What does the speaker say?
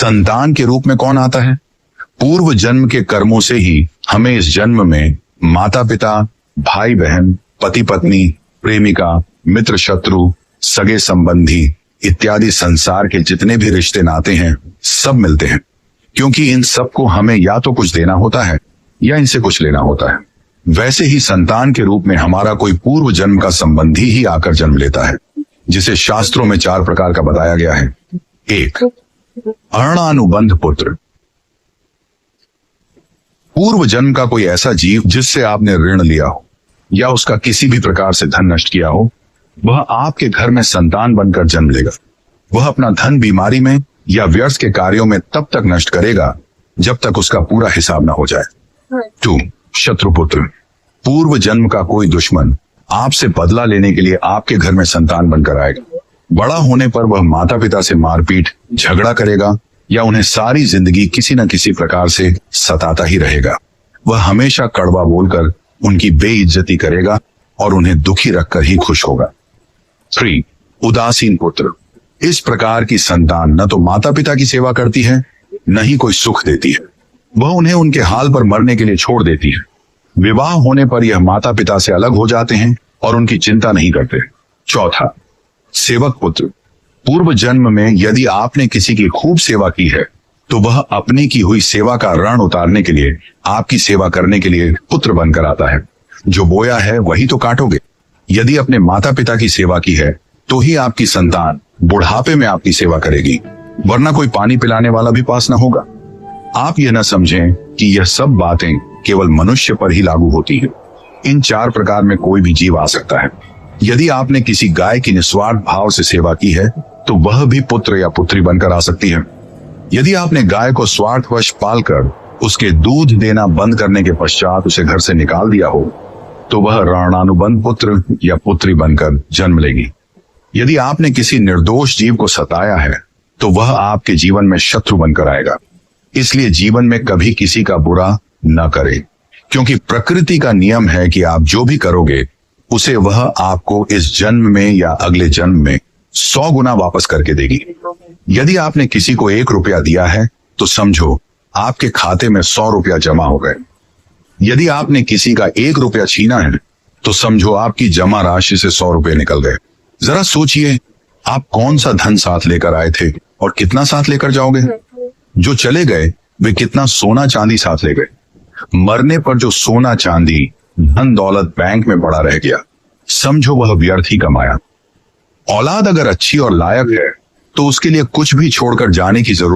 संतान के रूप में कौन आता है? पूर्व जन्म के कर्मों से ही हमें इस जन्म में माता पिता, भाई बहन, पति पत्नी, प्रेमिका, मित्र शत्रु, सगे संबंधी इत्यादि संसार के जितने भी रिश्ते नाते हैं सब मिलते हैं, क्योंकि इन सबको हमें या तो कुछ देना होता है या इनसे कुछ लेना होता है। वैसे ही संतान के रूप में हमारा कोई पूर्व जन्म का संबंधी ही आकर जन्म लेता है, जिसे शास्त्रों में 4 प्रकार का बताया गया है। 1. अणानुबंध पुत्र। पूर्व जन्म का कोई ऐसा जीव जिससे आपने ऋण लिया हो या उसका किसी भी प्रकार से धन नष्ट किया हो, वह आपके घर में संतान बनकर जन्म लेगा। वह अपना धन बीमारी में या व्यर्थ के कार्यों में तब तक नष्ट करेगा जब तक उसका पूरा हिसाब ना हो जाए। 2. शत्रुपुत्र। पूर्व जन्म का कोई दुश्मन आपसे बदला लेने के लिए आपके घर में संतान बनकर आएगा। बड़ा होने पर वह माता पिता से मारपीट, झगड़ा करेगा या उन्हें सारी जिंदगी किसी न किसी प्रकार से सताता ही रहेगा। वह हमेशा कड़वा बोलकर उनकी बेइज्जती करेगा और उन्हें दुखी रखकर ही खुश होगा। 3. उदासीन पुत्र। इस प्रकार की संतान न तो माता पिता की सेवा करती है, न ही कोई सुख देती है। वह उन्हें उनके हाल पर मरने के लिए छोड़ देती है। विवाह होने पर यह माता पिता से अलग हो जाते हैं और उनकी चिंता नहीं करते। 4. सेवक पुत्र। पूर्व जन्म में यदि आपने किसी की खूब सेवा की है तो वह अपनी की हुई सेवा का ऋण उतारने के लिए आपकी सेवा करने के लिए पुत्र बनकर आता है। जो बोया है वही तो काटोगे। यदि अपने माता पिता की सेवा की है तो ही आपकी संतान बुढ़ापे में आपकी सेवा करेगी, वरना कोई पानी पिलाने वाला भी पास न होगा। आप यह न समझें कि यह सब बातें केवल मनुष्य पर ही लागू होती है। इन 4 प्रकार में कोई भी जीव आ सकता है। यदि आपने किसी गाय की निस्वार्थ भाव से सेवा की है तो वह भी पुत्र या पुत्री बनकर आ सकती है। यदि आपने गाय को स्वार्थवश पालकर उसके दूध देना बंद करने के पश्चात उसे घर से निकाल दिया हो तो वह ऋणानुबंध पुत्र या पुत्री बनकर जन्म लेगी। यदि आपने किसी निर्दोष जीव को सताया है तो वह आपके जीवन में शत्रु बनकर आएगा। इसलिए जीवन में कभी किसी का बुरा न करें, क्योंकि प्रकृति का नियम है कि आप जो भी करोगे उसे वह आपको इस जन्म में या अगले जन्म में 100 गुना वापस करके देगी। यदि आपने किसी को 1 रुपया दिया है तो समझो आपके खाते में 100 रुपया जमा हो गए। यदि आपने किसी का 1 रुपया छीना है तो समझो आपकी जमा राशि से 100 रुपये निकल गए। जरा सोचिए, आप कौन सा धन साथ लेकर आए थे और कितना साथ लेकर जाओगे? जो चले गए वे कितना सोना चांदी साथ ले गए। मरने पर जो सोना चांदी धन दौलत बैंक में पड़ा रह गया, समझो वह व्यर्थ ही कमाया। औलाद अगर अच्छी और लायक है तो उसके लिए कुछ भी छोड़कर जाने की जरूरत